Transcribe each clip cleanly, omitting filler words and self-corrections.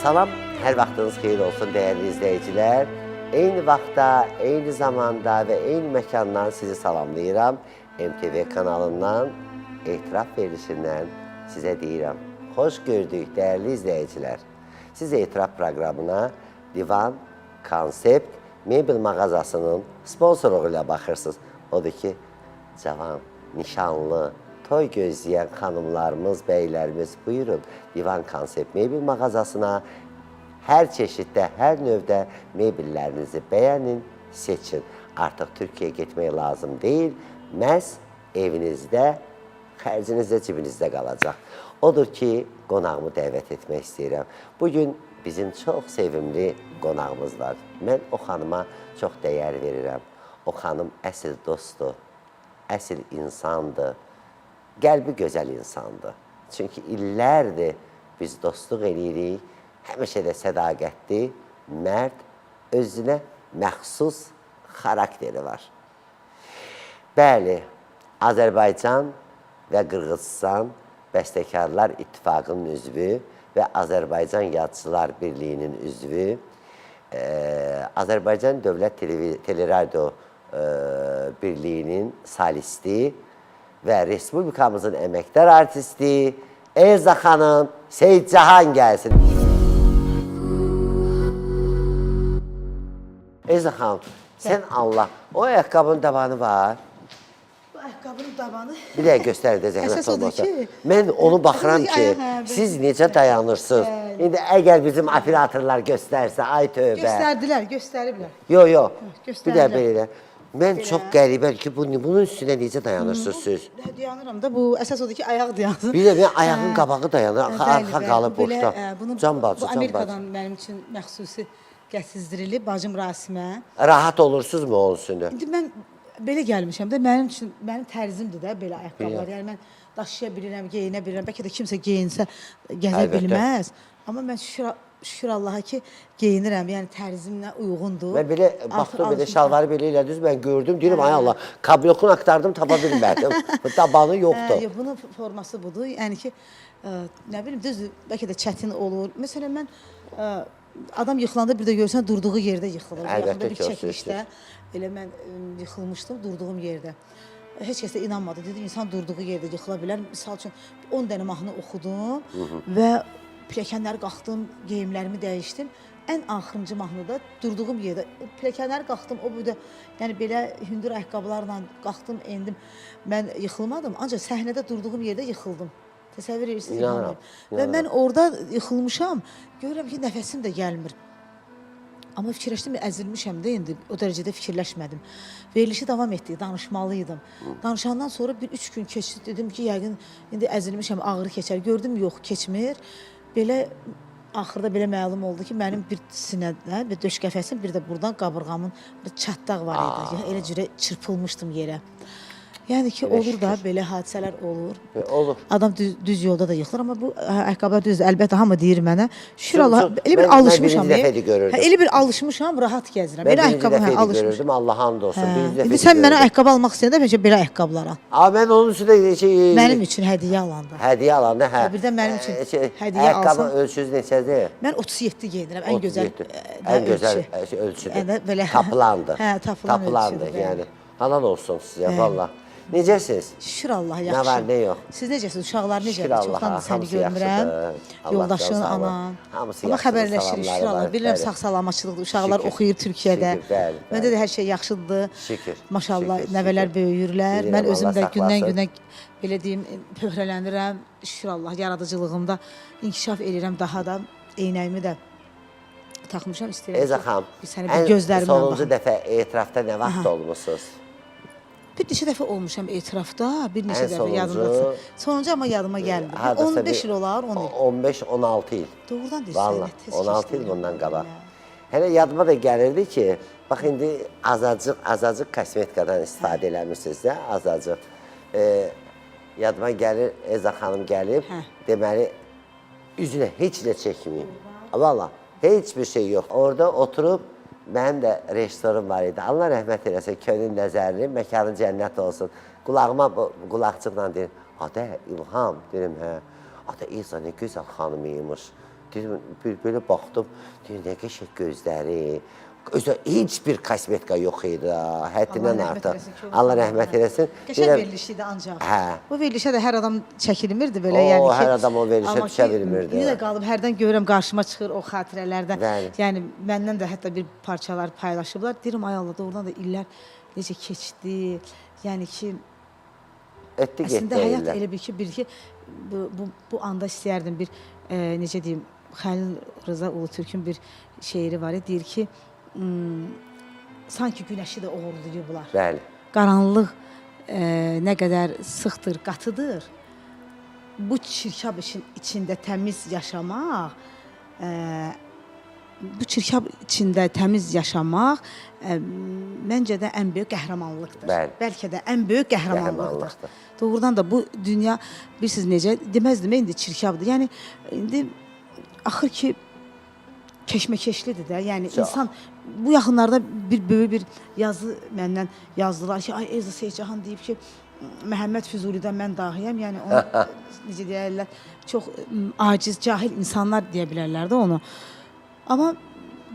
Salam, hər vaxtınız xeyir olsun dəyərli izləyicilər. Eyni vaxtda, eyni zamanda və eyni məkandan sizi salamlayıram. MTV kanalından, etiraf verilişindən sizə deyirəm. Xoş gördük dəyərli izləyicilər. Siz etiraf proqramına Divan Konsept mebel mağazasının sponsorluğu ilə baxırsınız. Odur ki, cavan, nişanlı, toy gözləyən xanımlarımız, bəylərimiz buyurun Divan Konsept mebel mağazasına. Hər çeşiddə, hər növdə mebellərinizi bəyənin, seçin. Artıq Türkiyəyə getmək lazım deyil, məhz evinizdə, xərciniz də cibinizdə qalacaq. Odur ki, qonağımı dəvət etmək istəyirəm. Bugün bizim çox sevimli qonağımız var. Mən o xanıma çox dəyər verirəm. O xanım əsl dostdur, əsl insandır. Qəlbi gözəl insandır. Çünki illərdir biz dostluq eləyirik, həmişə də sədaqətli, mərd, özünə məxsus xarakteri var. Bəli, Azərbaycan və Qırğızistan Bəstəkarlar İttifaqının üzvü və Azərbaycan Yazıçılar Birliyinin üzvü, Azərbaycan Dövlət Teleradio Birliyinin solisti və Respublikamızın əməkdar artisti Elza xanım Seyid Cahan gəlsin. Elza xanım, sən Allah, o ayaqqabının dabanı var. Bu ayaqqabının dabanı... Bir dəqiq göstərdə zəhmət olmasa. ki... Mən onu baxıram ki, siz necə dayanırsınız? İndi əgər bizim operatorlar göstərsə, ay tövbə. Göstərdilər, göstəriblər. Yox, bir də belə. Mən çox qəribəm ki, bunun üstünə necə dayanırsınız siz? Dayanıram da, bu əsas odur ki, ayaq dayansın. Bir də mən ayağın qabağı dayanır, arxa qalıb boşda. Can bacı, Bu Amerikadan mənim üçün məxsusi gətirilib, bacım Rasimə. Rahat olursunuz mu onun üstündə? İndi mən belə gəlmişəm də, mənim tərzimdir də belə ayaqqabılar. Yəni mən daşıya bilirəm, geyinə bilirəm. Bəlkə də kimsə geyinsə gəzə bilməz. Amma mən şükür Allaha ki, geyinirəm, yəni tərzimlə uyğundur. Mən belə baxdım, belə şalvarı belə elədiniz, mən gördüm, deyirəm, ay Allah, kablokunu aktardım, tapa bilmədim. Tabanı yoxdur. Bunun forması budur, yəni ki, nə bilim, düzdür, bəlkə də çətin olur. Məsələn, mən adam yıxılanda bir də görsən, durduğu yerdə yıxılır. Əlbəttə ki, o çəkilişdə elə mən yıxılmışdım, durduğum yerdə. Heç kəs də inanmadı, dedi, insan durduğu yerdə yıxıla bilər. Misal üçün, 10 dənə mahnı oxudum və pilləkənləri qalxdım, geyimlərimi dəyişdim. Ən axırıncı mahnıda durduğum yerdə, pilləkənləri qalxdım, o burada, yəni belə hündür ayaqqabılarla qalxdım, endim. Mən yıxılmadım, ancaq səhnədə durduğum yerdə yıxıldım. Təsəvvür edirsiniz? İnanıram. Və mən orada yıxılmışam, görürəm ki, nəfəsim də gəlmir. Amma fikirləşdim, əzilmişəm də indi, o dərəcədə fikirləşmədim. Verilişi davam etdik, danışmalıydım. Danışandan sonra bir 3 gün keçdi, dedim ki, yəqin indi əzilmişəm, ağrı keçər. Gördüm, yox, keçmir. Belə, axırda belə məlum oldu ki, mənim bir sinədə və döş qəfəsim, bir də buradan qabırğamın çatdaq var idi. Elə cürə çırpılmışdım yerə. Yəni ki, olur da, belə hadisələr olur. Olur. Adam düz yolda da yıxılır, amma bu ayaqqabılar düzdür. Əlbəttə, hamı deyir mənə. Şükür Allah, elə bir alışmışam. Mən birinci dəfədir görürdüm. Elə bir alışmışam, rahat gəzirəm. Mən birinci dəfədir görürdüm, Allah hamd olsun. İndi sən mənə ayaqqabı almaq istəyəndə, bəlkə belə ayaqqabılar al. Mən onun üstündə... Mənim üçün hədiyyə alanda. Hədiyyə alanda, hə. Bir də mənim üçün hədiyyə alsan. Ayaqqabı ölçüsü neçədir? Mən 37 geyinirəm, ən gözəl ölçüdür. Tapılandı. Hə, tapılan ölçüdür. Yəni, halal olsun sizə, valla. Necəsiniz? Şükür Allah, yaxşı. Nə var, nə yox? Siz necəsiniz? Uşaqlar necədir? Çoxdan səni görmürəm. Yoldaşın, anan. Amma xəbərləşirik, şükür Allah. Bilirəm, sağ-salamaçılıqdır. Uşaqlar oxuyur Türkiyədə. Məndə də hər şey yaxşıdır. Şükür. Maşallah, nəvələr böyüyürlər. Mən özüm də gündən-günə, belə deyim, pöhrələnirəm. Şükür Allah, yaradıcılığımda inkişaf edirəm daha da. Eynəyimi də taxmışam, istəyirəm. Elza xanım, ən sonuncu dəfə etirafda nə vaxt olmuşsunuz? Bir neçə dəfə olmuşam etirafda, bir neçə dəfə yadımda. Sonuncu amma yadıma gəlmir. 15 il olar, 10 il. 15-16 il. Doğrudan deyirsən. Valla, 16 il bundan qabaq. Hələ yadıma da gəlirdi ki, bax indi azacıq kosmetikadan istifadə eləmirsiniz də, azacıq. Yadıma gəlir, Elza xanım gəlib, deməli, üzünə heç nə çəkməyim. Valla, heç bir şey yox. Orada oturub, mənim də restorum var idi. Allah rəhmət eləsin, könül nəzərli, məkanın cənnət olsun. Qulağıma qulaqçıqla deyir, adə İlham, deyirəm, hə. Adə Elza nə gözəl xanımıymış. Dedim, böyle baxdım, deyir, nə qəşəng gözləri. Özü heç bir kosmetika yox idi, həddindən artıq. Allah rəhmət eləsin. Qəşəng verilişi idi ancaq. Hə. Bu verilişə də hər adam çəkilmirdi belə, O, yəni ki. hər adam o verilişə amma düşə ki, bilmirdi. İndi də qalıb, hərdən görürəm qarşıma çıxır o xatirələrdən. Bəli. Yəni məndən də hətta bir parçalar paylaşıblar. Deyirəm, ay Allah, doğrudan da illər necə keçdi. Yəni ki, Etdi əslində getdi həyat elə. elə bir ki, bu anda istəyərdim bir, necə deyim, Xəlil Rıza Ulutürkün bir şeiri var, deyir ki, sanki günəşi də oğurlayıblar. Bəli. Qaranlıq nə qədər sıxdır, qatıdır. Bu çirkab içində təmiz yaşamaq, məncə də ən böyük qəhrəmanlıqdır. Bəli. Bəlkə də ən böyük qəhrəmanlıqdır. Qəhrəmanlıqdır. Doğrudan da bu dünya, bilirsiniz necə, deməzdim, indi çirkabdır. Yəni, indi axır ki, keşməkeşlidir də. Yəni, insan, bu yaxınlarda bir böyük bir yazı məndən yazdılar ki, ay Elza Seyidcahan deyib ki, Məhəmməd Füzulidən mən dahiyəm. Yəni, onu, necə deyərlər, çox aciz, cahil insanlar deyə bilərlər də onu. Amma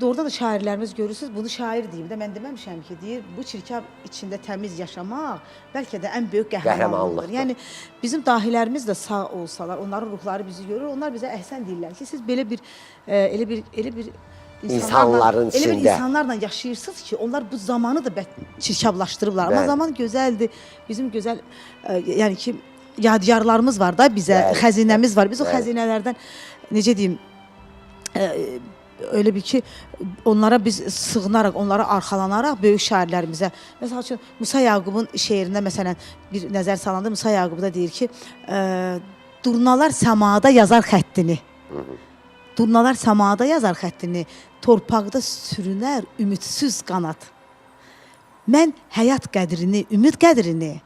doğrudan da şairlərimiz görürsünüz, bunu şair deyib də, mən deməmişəm ki, deyir, bu çirkab içində təmiz yaşamaq bəlkə də ən böyük qəhrəmanlıqdır. Yəni, bizim dahilərimiz də sağ olsalar, onların ruhları bizi görür, onlar bizə əhsən deyirlər ki, siz belə bir, elə bir İnsanların içində. Elə bir insanlarla yaşayırsınız ki, onlar bu zamanı da çirkablaşdırıblar. Amma zaman gözəldir, bizim gözəl, yəni ki, yadigarlarımız var da bizə, xəzinəmiz var. Biz o xəzinələrdən, necə deyim, öyle bir ki, onlara biz sığınaraq, onlara arxalanaraq böyük şairlərimizə. Məsəl üçün, Musa Yaqubun şeirində, məsələn, bir nəzər salanda Musa Yaqub da deyir ki, durnalar səmada yazar xəttini. Durnalar səmada yazar xəttini, torpaqda sürünər ümidsiz qanat. Mən həyat qədrini, ümid qədrini,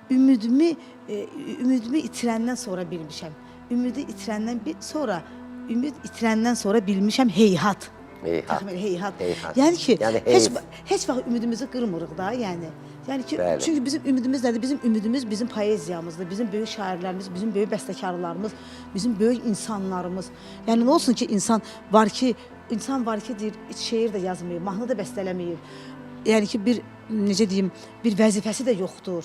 ümidimi itirəndən sonra bilmişəm. Ümid itirəndən sonra bilmişəm heyhat. Heyhat. Yəni ki, heç vaxt ümidimizi qırmırıq da, yəni. Yəni ki, çünki bizim ümidimiz nədir? Bizim ümidimiz bizim poeziyamızdır, bizim böyük şairlərimiz, bizim böyük bəstəkarlarımız, bizim böyük insanlarımız. Yəni nə olsun ki, insan var ki, deyir, şeir də yazmayıb, mahnı da bəstələməyib. Yəni ki, bir, necə deyim, bir vəzifəsi də yoxdur.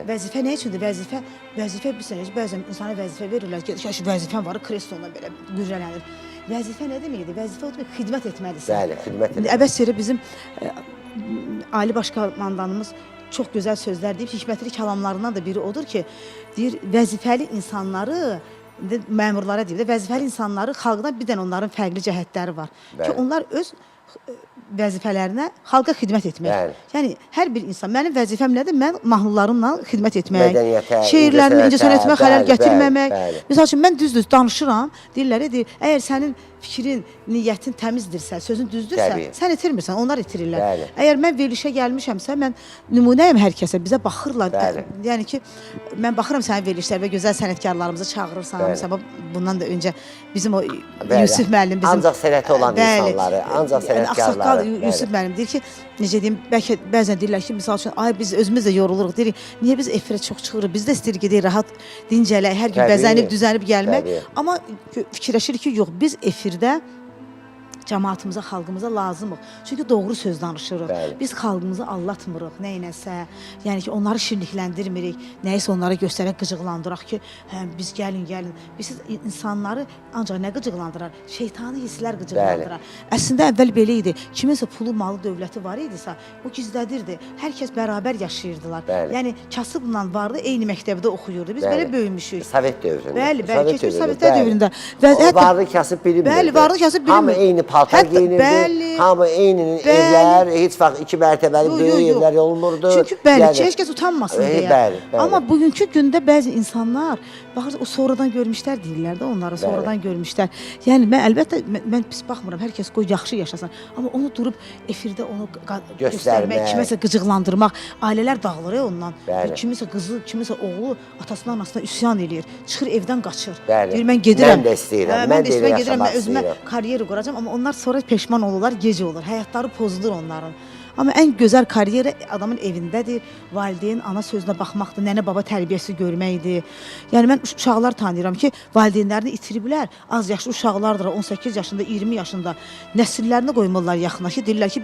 Vəzifə nə üçündür? Vəzifə bir sənə, bəzən insana vəzifə verirlər ki, vəzifən var, kreslonla belə qürrələnir. Vəzifə nə deməkdir? Vəzifə o demək, xidmət etməlisən. Bəli, xidmət etməlisən. Əbəs yerə bizim Ali Baş Komandanımız çox gözəl sözlər deyib, hikmətli kəlamlarından da biri odur ki, deyir, vəzifəli insanları, məmurlara deyir, vəzifəli insanları xalqdan bir dənə onların fərqli cəhətləri var. Ki, onlar öz vəzifələrinə xalqa xidmət etmək. Yəni, hər bir insan, mənim vəzifəm nədir? Mən mahnılarımla xidmət etmək, şeirlərimi incəsənətimə xələl gətirməmək. Misal üçün, mən düzdür danışıram, deyirlər, əgər sənin fikrin, niyyətin təmizdirsə, sözün düzdürsə, sən itirmirsən, onlar itirirlər. Əgər mən verilişə gəlmişəmsə, mən nümunəyəm hər kəsə, bizə baxırlar. Yəni ki, mən baxıram sənin verilişlərə və gözəl sənətkarlarımızı çağırırsan, səbəb bundan da öncə bizim o Yusuf müəllim, bizim ancaq sənəti olan insanları, ancaq sənətkarları. Yusuf müəllim deyir ki, necə deyim, bəlkə bəzən deyirlər ki, misal üçün, ay biz özümüz də yoruluruq, deyirik, niyə biz efirə çox çıxırıq, biz də istəyirik ki, rahat dincələk, hər gün bəzənib, düzənib gəlmək. Amma fikirləşirik ki, yox, biz efirdə cəmaatımıza, xalqımıza lazımıq. Çünki doğru söz danışırıq. Biz xalqımızı allatmırıq, nəyinəsə. Yəni ki, onları şirinlikləndirmirik. Nəyisə onlara göstərək, qıcıqlandıraq ki, biz gəlin. Biz insanları ancaq nə qıcıqlandırar? Şeytani hisslər qıcıqlandırar. Əslində əvvəl belə idi. Kiminsə pulu, malı, dövləti var idisə, o gizlədirdi. Hər kəs bərabər yaşayırdılar. Yəni, kasıbla vardı, eyni məktəbdə oxuyurdu. Biz belə böyümüşük. Sovet dövründə. Bəli, keçmiş Sovetlər dövründə. Varlı kasıb bilinmirdi. Bəli, varlı kasıb bilinmirdi. Hamı eyni paltar giyinirdi, hamı eyni evlər, heç vaxt 2 mərtəbəli böyük evlər olmurdu. Çünki heç kəs utanmasın deyə. Amma bugünkü gündə bəzi insanlar, baxırsa, o sonradan görmüşlər deyirlər də onları, sonradan görmüşlər. Yəni, əlbəttə, mən pis baxmıram, hər kəs qoy yaxşı yaşasın. Amma onu durub efirdə onu göstərmək, kiməsə qıcıqlandırmaq, ailələr dağılır ondan. Kimisə qızı, kimisə oğlu atasından, anasından üsyan eləyir, çıxır evdən qaçır. Deyir, mən gedirəm. Mən də istəyirəm, mən də gedirəm, mən özümə karyeri quracam, amma onlar sonra peşman olurlar, gec olur, həyatları pozulur onların. Amma ən gözəl karyera adamın evindədir. Valideyn ana sözünə baxmaqdır, nənə baba tərbiyəsi görməkdir. Yəni mən uşaqlar tanıyıram ki, valideynlərini itiriblər. Az yaşlı uşaqlardır, 18 yaşında, 20 yaşında nəsillərini qoymurlar yaxına ki, deyirlər ki,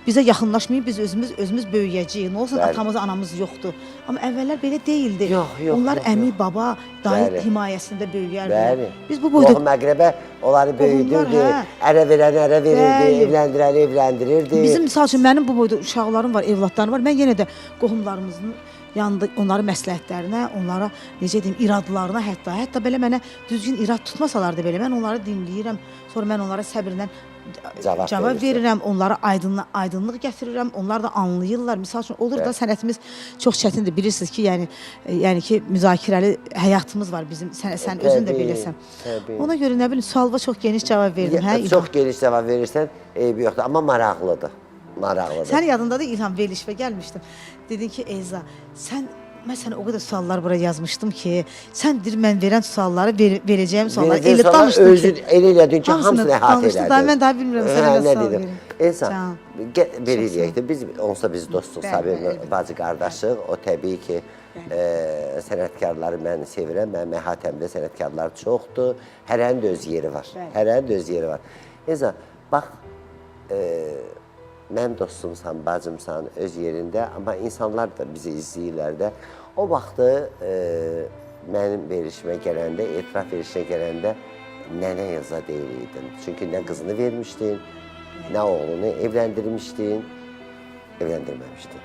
bizə yaxınlaşmayın, biz özümüz böyüyəcəyik. Nə olsun atamız, anamız yoxdur. Amma əvvəllər belə deyildi. Onlar əmi, baba, dayı himayəsində böyüyərdilər. Biz bu boyda Qohum-əqrəbə onları böyüdürdü, ərə verəni ərə verirdi, evləndirəni evləndirirdi. Bizim misal üçün mənim bu boyda uşaqlarım var, evladlarım var. Mən yenə də qohumlarımızın yanında onların məsləhətlərinə, onlara necə deyim, iradlarına hətta belə mənə düzgün irad tutmasalar da belə mən onları dinləyirəm. Sonra mən onlara səbirlə cavab verirəm, onlara aydınlıq gətirirəm. Onlar da anlayırlar. Misal üçün olur da sənətimiz çox çətindir. Bilirsiniz ki, yəni ki, müzakirəli həyatımız var bizim. Sən özün də beləsən. Ona görə nə bilim, sualıma çox geniş cavab verdim. Çox geniş cavab verirsən, eybi yoxdur, amma maraqlıdır. Sənin yadındadır İlham, verilişə gəlmişdim. Dedin ki, Eyza, mən sənə o qədər suallar bura yazmışdım ki, sən deyir, mən verən sualları, verəcəyim sualları elə danışdın ki. Elə elədin ki, hamısını əhatə elədin. Mən daha bilmirəm sənə nə sual verim. Eyza, belə eləyək də, onsuz biz dostluq, Sabir bacı qardaşıq. O təbii ki, sənətkarları mən sevirəm, mənim əhatəmdə sənətkarlar çoxdur. Hərənin də öz yeri var, hərənin də öz yeri var. Eyza, bax, mənim dostumsan, bacımsan, öz yerində, amma insanlar da bizi izləyirlər də. O vaxtı mənim verilişimə gələndə, etiraf verilişinə gələndə nənə Eyza deyiliydin. Çünki nə qızını vermişdin, nə oğlunu evləndirmişdin, evləndirməmişdin.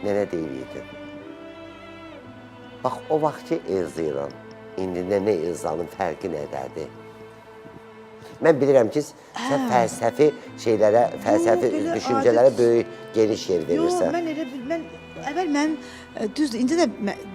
Nənə deyiliydin. Bax, o vaxtki Eyza ilə, indi nənə Eyzanın fərqi nədədir? Mən bilirəm ki, sən fəlsəfi şeylərə, fəlsəfi düşüncələrə böyük, geniş yer verirsən. Yox, mən elə bilməm, əvvəl mən, düzdür, indi də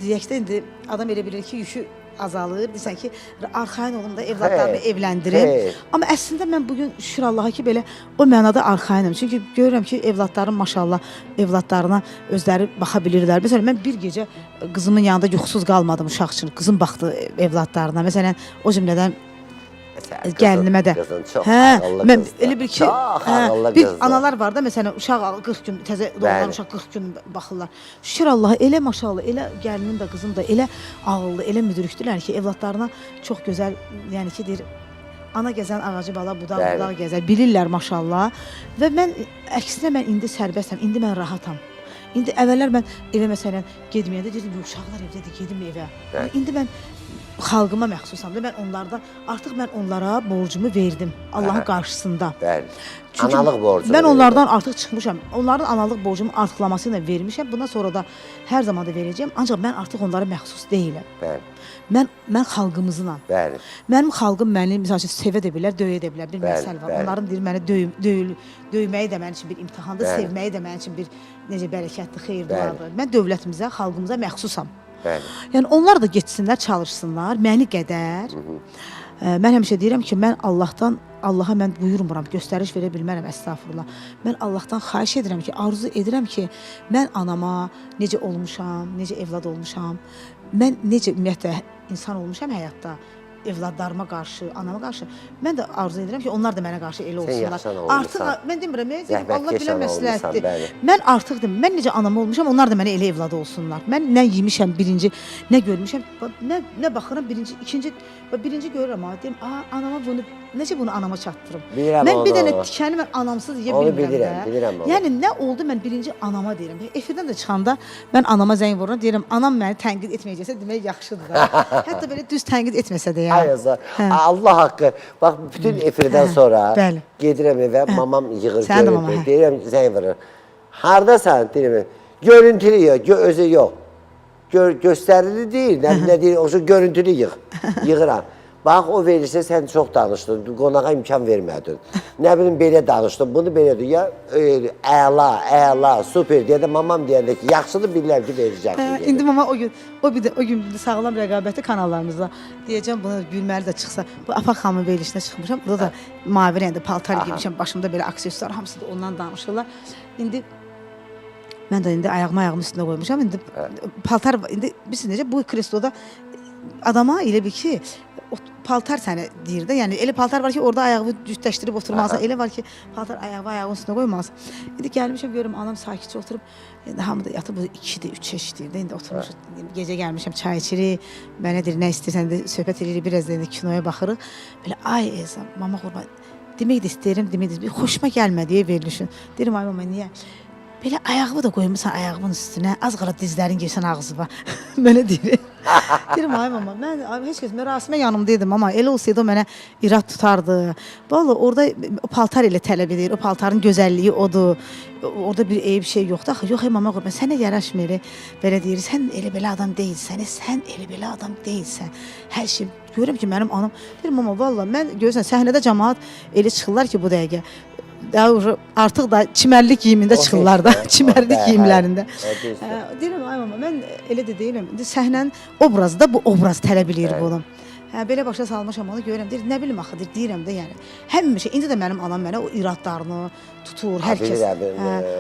deyək də, indi adam elə bilir ki, yükü azalır, deyirsən ki, arxain olum da evladlarımı evləndirim. Amma əslində mən bugün şükür Allaha ki, belə o mənada arxainəm. Çünki görürəm ki, evladlarım maşallah, evladlarına özləri baxa bilirlər. Məsələn, mən bir gecə qızımın yanında yuxusuz qalmadım uşaq üçün. Qızım baxdı evladlarına. Məsələn, o cümlədən gəlinimə də. Qızın çox ağıllı qızdır. Elə bil ki, bir analar var da, məsələn, uşaq 40 gün, təzə doğulan uşaq 40 gün baxırlar. Şükür Allaha, elə maşallah, elə gəlinim də, qızım da elə ağıllı, elə müdrikdirlər ki, evladlarına çox gözəl, yəni ki, deyir, ana gəzən ağacı bala, budaq gəzər, bilirlər maşallah. Və mən, əksinə mən indi sərbəstəm, indi mən rahatam. İndi əvvəllər mən evə məsələn gedməyəndə deyirdim, uşaqlar evdədir, gedim evə. İndi mən xalqıma məxsusam da, artıq mən onlara borcumu verdim Allahın qarşısında. Çünki analıq borcumu mən onlardan artıq çıxmışam. Onların analıq borcumu artıqlaması ilə vermişəm. Bundan sonra da hər zaman da verəcəyəm. Ancaq mən artıq onlara məxsus deyiləm. Mən xalqımızınam. Mənim xalqım məni misal üçün sevə də bilər, döyə də bilər. Bir məsəl var. Onların deyir məni döyməyi də mənim üçün bir imtahandır, sevməyi də mənim üçün bir necə bərəkətli, xeyir duadır. Mən dövlətimizə, xalqımıza məxsusam. Yəni onlar da getsinlər, çalışsınlar, məni qədər. Mən həmişə deyirəm ki, mən Allaha mən buyurmuram, göstəriş verə bilmərəm, əstəğfurullah. Mən Allahdan xahiş edirəm ki, arzu edirəm ki, mən anama necə olmuşam, necə evlad olmuşam, mən necə ümumiyyətlə insan olmuşam həyatda, evladlarıma qarşı, anama qarşı. Mən də arzu edirəm ki, onlar da mənə qarşı elə olsunlar. Artıq mən demirəm, Allah bilən məsləhətdir. Mən artıq demirəm, mən necə anama olmuşam, onlar da mənə elə evladı olsunlar. Mən nə yemişəm birinci, nə görmüşəm, nə baxıram birinci görürəm, deyim, anama bunu, necə bunu anama çatdırım. Mən bir dənə tikəni mən anamsız yeyə bilmirəm də. Yəni nə oldu, mən birinci anama deyirəm. Efirdən də çıxanda mən anama zəng vururam, deyirəm, anam məni tənqid etməyəcəksə, demək yaxşıdır da. Hətta belə düz tənqid etməsə də ya. Allah haqqı, bax, bütün efirdən sonra gedirəm evə, mamam yığır, görüntülü, deyirəm, zəng vurur. Haradasan, deyirəm, görüntülü yığ, özü yox. Göstərili deyil, nə deyil, o görüntülü yığıram. Bax, o verirsə, sən çox danışdın, qonağa imkan vermədin. Nə bilim, belə danışdın, bunu belə deyil, ya əla, super deyə də mamam deyəndə ki, yaxşıdır bilirəm ki, verəcəksin. İndi mama o gün sağlam rəqabəti kanallarımızda deyəcəm, bunu gülməli də çıxsa, bu Afaq xanımın verilişinə çıxmışam, burada da mavi rəngdə paltar giymişəm, başımda belə aksesuar, hamısı da ondan danışırlar. İndi mən də indi ayağımın üstünə qoymuşam, indi paltar, indi bilirsiniz necə, bu kresloda adama elə bir ki, paltar sənə deyir də. Yəni elə paltar var ki, orada ayağı cütləşdirib oturmalısan. Elə var ki, paltar ayağın üstünə qoymalısan. İndi gəlmişəm görüm anam sakitcə oturub. İndi hamı da yatıb 2-də 3 işləyir də. İndi oturmuş gecə gəlmişəm çay içirik. Mənə deyir nə istəyirsən də söhbət edirik. Biraz da kinoya baxırıq. Belə ay Elza, mama qurban. Demək də istəyirəm, demək də xoşuma gəlmədi verilişin. Deyirəm ay mama niyə? Belə ayağımı da qoymusan ayağımın üstünə, az qala dizlərin girsən ağzıma. Mənə deyir. Deyirəm ay mama, mən heç kəs mərasimə yanımdaydım amma elə olsaydı o mənə irad tutardı. Vallahi orada o paltar elə tələb edir, o paltarın gözəlliyi odur. Orada bir eyib şey yoxdur. Axı yox ey mama qurban, sənə yaraşmır. Belə deyir, sən elə belə adam deyilsən, sən elə belə adam deyilsən. Hər şey görürəm ki, mənim anam deyir mama vallahi mən görürsən səhnədə cəmaət elə çıxırlar ki bu dəqiqə. Daha artıq da çimərlik geyimində çıxırlar da, çimərlik geyimlərində. Deyirəm ay mama, mən elə də deyirəm. İndi səhnənin obrazı da bu obraz tələb eləyir bunu. Belə başa salmışam onu görürəm. Deyir, nə bilim axı deyirəm də yəni. Həmişə indi də mənim anam mənə o iradlarını tutur, hər kəs.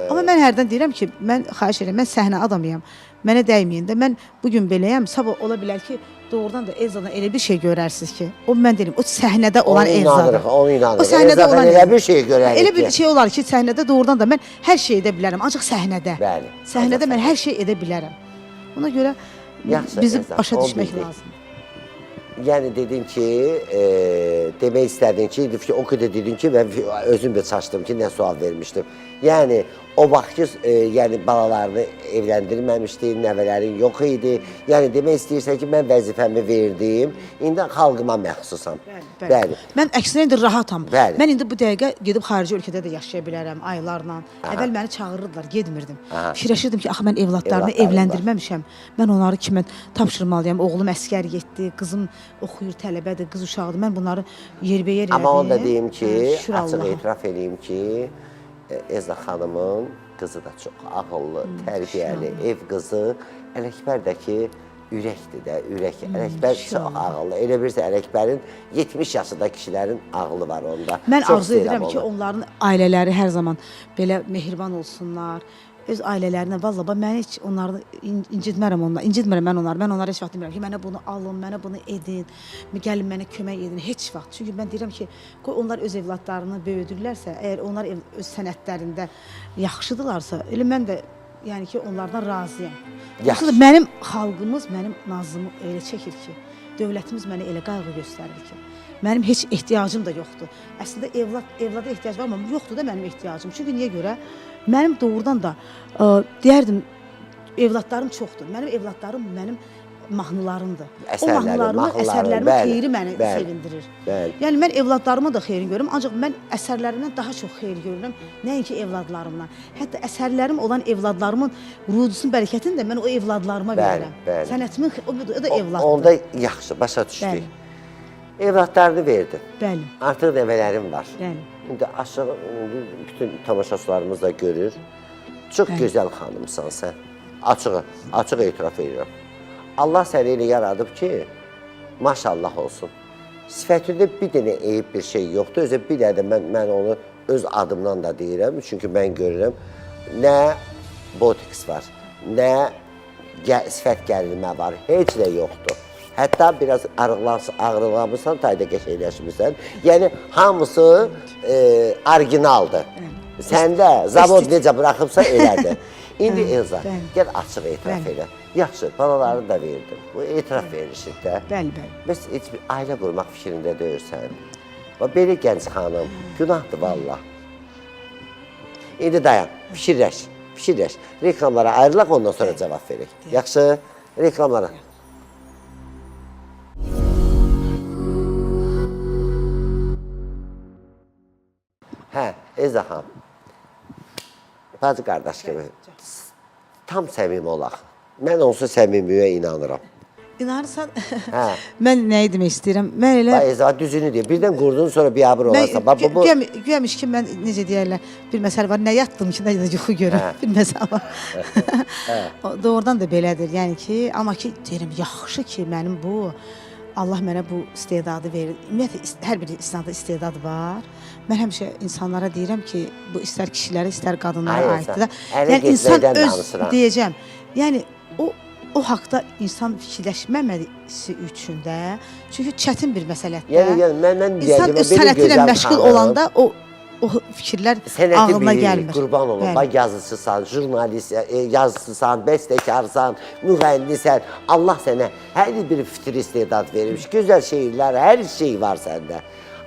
Amma mən hərdən deyirəm ki, mən xahiş edirəm, mən səhnə adamıyam. Mənə dəyməyin də. Mən bu gün beləyəm, sabah ola bilər ki, doğrudan da Elzadan elə bir şey görərsiniz ki, o mən deyirəm, o səhnədə olan Elzadır. Onu inanırıq. O səhnədə olan elə bir şey görərik. Elə bir şey olar ki, səhnədə doğrudan da mən hər şey edə bilərəm, ancaq səhnədə. Bəli. Səhnədə mən hər şey edə bilərəm. Ona görə bizi başa düşmək lazımdır. Yəni dedin ki, demək istədin ki, o qədər dedin ki, mən özüm də çaşdım ki, nə sual vermişdim. Yəni o vaxt ki, yəni balalarını evləndirməmişdi, nəvələrin yox idi. Yəni demək istəyirsən ki, mən vəzifəmi verdim, indi xalqıma məxsusam. Bəli. Mən əksinə indi rahatam. Bəli. Mən indi bu dəqiqə gedib xarici ölkədə də yaşaya bilərəm aylarla. Əvvəl məni çağırırdılar, getmirdim. Fikirləşirdim ki, axı mən evladlarımı evləndirməmişəm. Mən onları kimə tapşırmalıyam? Oğlum əskər getdi, qızım oxuyur, tələbədir, qız uşağıdır. Mən bunları yerbəyer elədim. Amma onu da deyim ki, açıq etiraf edeyim ki, Elza xanımın qızı da çox ağıllı, tərbiyəli, ev qızı. Ələkbər də ki, ürəkdir də, ürək. Ələkbər çox ağıllı. Elə bilirsə, Ələkbərin 70 yaşında kişilərin ağlı var onda. Mən arzu edirəm ki, onların ailələri hər zaman belə mehriban olsunlar. Öz ailələrinə, valla mən heç onları incitmərəm mən onları. Mən onlara heç vaxt demirəm ki, mənə bunu alın, mənə bunu edin, gəlin mənə kömək edin, heç vaxt. Çünki mən deyirəm ki, onlar öz evladlarını böyüdürlərsə, əgər onlar öz sənətlərində yaxşıdırlarsa, elə mən də yəni ki, onlardan razıyam. Yaxşı. Mənim xalqımız, mənim nazımı elə çəkir ki, dövlətimiz mənə elə qayğı göstərir ki, mənim heç ehtiyacım da yoxdur. Əslində evlada ehtiyac var, amma yoxdur da mənim ehtiyacım. Çünki niyə görə? Mənim doğrudan da deyərdim, evladlarım çoxdur. Mənim evladlarım mənim mahnılarımdır. O əsərlərimin xeyri məni sevindirir. Yəni mən evladlarıma da xeyrini görürüm, ancaq mən əsərlərimdən daha çox xeyir görürəm, nəinki evladlarımdan. Hətta əsərlərim olan evladlarımın ruhusun bərəkətini də mən o evladlarıma verirəm. Sənətimin o da evladdır. Onda yaxşı, başa düşdük. Evladlarını verdin. Bəli. Artıq nəvələrim var. Bəli. İndi aşağı, bütün tamaşaçılarımız da görür. Çox gözəl xanımsan sən. Açıq etiraf edirəm. Allah səni elə yaradıb ki, maşallah olsun. Sifətində bir dənə eyib bir şey yoxdur. Özə bir dənə də mən onu öz adımdan da deyirəm. Çünki mən görürəm, nə botoks var, nə sifət gərilmə var, heç nə yoxdur. Hətta biraz ağrılamırsan, tayda qəşəkləşmirsən. Yəni, hamısı orijinaldır. Səndə zavod necə buraxıbsa elədir. İndi Elza, gəl açıq etiraf elə. Yaxşı, balalarını da verdim. Bu etiraf verirsin də. Bəli, bəli. Bəs heç bir ailə qurmaq fikrində deyirsən. Belə gənc xanım, günahdır valla. İndi dayan, pişirləş. Reklamlara ayrılaq, ondan sonra cavab verək. Yaxşı, reklamlara. Hə, Elza xanım, bacı qardaş kimi, tam səmimi olaq. Mən onsuz səmimiyə inanıram. İnanırsan, mən nəyi demək istəyirəm? Mən elə... Elza, düzünü deyir, birdən qurdun, sonra biabır olarsan. Güyəmiş ki, mən necə deyərlər, bir məsələ var, nə yatdım ki, nə yuxu görüm, bir məsələ var. Doğrudan da belədir, yəni ki, amma ki, deyirəm, yaxşı ki, mənim bu... Allah mənə bu istedadı verir. Ümumiyyətlə, hər bir insanda istedad var. Mən həmişə insanlara deyirəm ki, bu istər kişilərə, istər qadınlara aiddir. Yəni, insan öz, deyəcəm, yəni, o o haqda insan fikirləşməməsi üçün də, çünki çətin bir məsələdir. Yəni mən İnsan öz sənəti ilə məşğul olanda o fikirlər sənəti ağlına bilir, gəlmir. qurban olun. Bəli. Bax yazıçısan, jurnalist, yazıçısan, bəstəkarsan, mühəndisən. Allah sənə hər bir fitri istedad vermiş. Gözəl şeirlər, hər şey var səndə.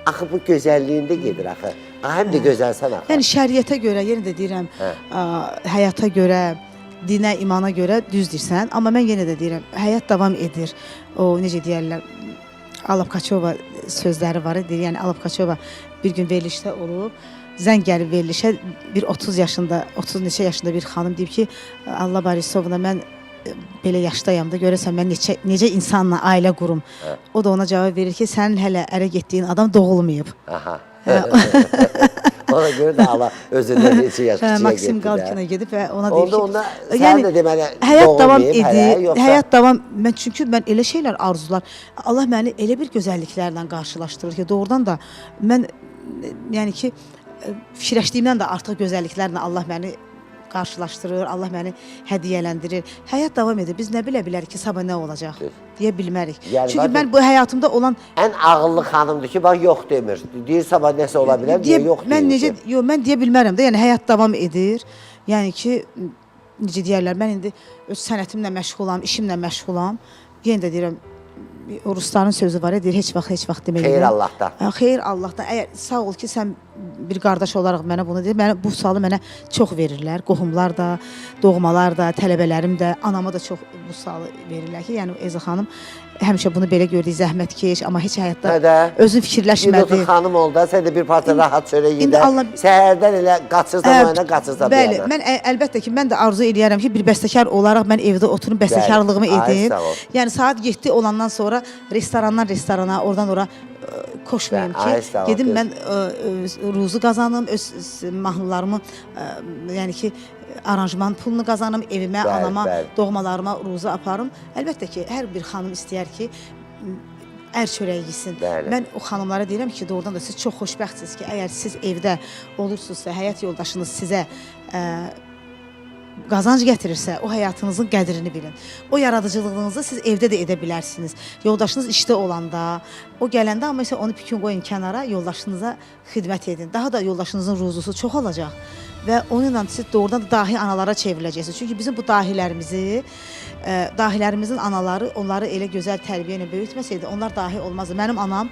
Axı bu gözəlliyində gedir axı. Həm də gözəlsən axı. Yəni şəriətə görə, yenə də deyirəm, həyata görə, dinə, imana görə düz deyirsən, amma mən yenə də deyirəm, həyat davam edir. O necə deyirlər, Alapkaçova sözləri var idi. Yəni Alapkaçova bir gün verilişdə olub, zəng gəlib verilişə, bir 30 yaşında, 30 neçə yaşında bir xanım deyib ki, Allah Barisovna, mən belə yaşdayam da, görəsən mən necə insanla ailə qurum. O da ona cavab verir ki, sənin hələ ərə getdiyin adam doğulmayıb. Aha. Ona görə də Allah özündən neçə yaş kiçiyə Maksim getdi də. Galkina gedib və ona deyir ki, Onda sən də deməli həyat davam doğulmayıb hələ, edir. yoxsa- Həyat davam, çünki mən elə şeylər arzular, Allah məni elə bir gözəlliklərlə qarşılaşdırır ki, doğrudan da mən yəni ki fikirləşdiyimdən də artıq gözəlliklərlə Allah məni qarşılaşdırır, Allah məni hədiyyələndirir. Həyat davam edir. Biz nə bilə bilərik ki, sabah nə olacaq deyə bilmərik. Yəni Çünki bax- mən bu həyatımda olan Ən ağıllı xanımdır ki, bax yox demir. Deyir sabah nəsə ola bilər, deyə yox deyir. mən necə mən deyə bilmərəm də. Yəni həyat davam edir. Yəni ki necə deyirlər, mən indi öz sənətimlə məşğulam, işimlə məşğulam. Yenə də deyirəm, o rusların sözü var ya, deyir heç vaxt demək. Xeyir Allahdan. Xeyir Allahdan. Əgər sağ ol ki, sən bir qardaş olaraq mənə bunu deyir. Mənə bu sualı mənə çox verirlər. Qohumlar da, doğmalar da, tələbələrim də, anama da çox bu sualı verirlər ki, yəni Ezə xanım həmişə bunu belə gördük, zəhmətkeş, amma heç həyatda özü fikirləşmədi. Yunus xanım oldu, sən də bir parça rahat çörək İndi yedə. Allah- Səhərdən elə qaçırsan oyuna, qaçırsan bir Bəli, yana. mən əlbəttə ki, mən də arzu eləyərəm ki, bir bəstəkar olaraq mən evdə oturum, bəstəkarlığımı Bəli, ay, edim. sağ ol. Yəni saat 7 olandan sonra restorandan restorana, oradan ora koşmayım Bəli, ay, ki, sağ ol, gedim qız. mən ruzu qazanım, öz mahnılarımı yəni ki aranjman pulunu qazanım, evimə, Bəli, anama, bəli. doğmalarıma ruzu aparım. Əlbəttə ki, hər bir xanım istəyər ki, ər çörəyi yesin. Bəli. Mən o xanımlara deyirəm ki, doğrudan da siz çox xoşbəxtsiniz ki, əgər siz evdə olursunuzsa, həyat yoldaşınız sizə qazanc gətirirsə, o həyatınızın qədrini bilin. O yaradıcılığınızı siz evdə də edə bilərsiniz. Yoldaşınız işdə olanda, o gələndə, amma isə onu pikin qoyun kənara, yoldaşınıza xidmət edin. Daha da yoldaşınızın ruzusu çox olacaq və onunla siz doğrudan da dahi analara çevriləcəksiniz. Çünki bizim bu dahilərimizin anaları onları elə gözəl tərbiyə ilə böyütməsəydi, onlar dahi olmazdı. Mənim anam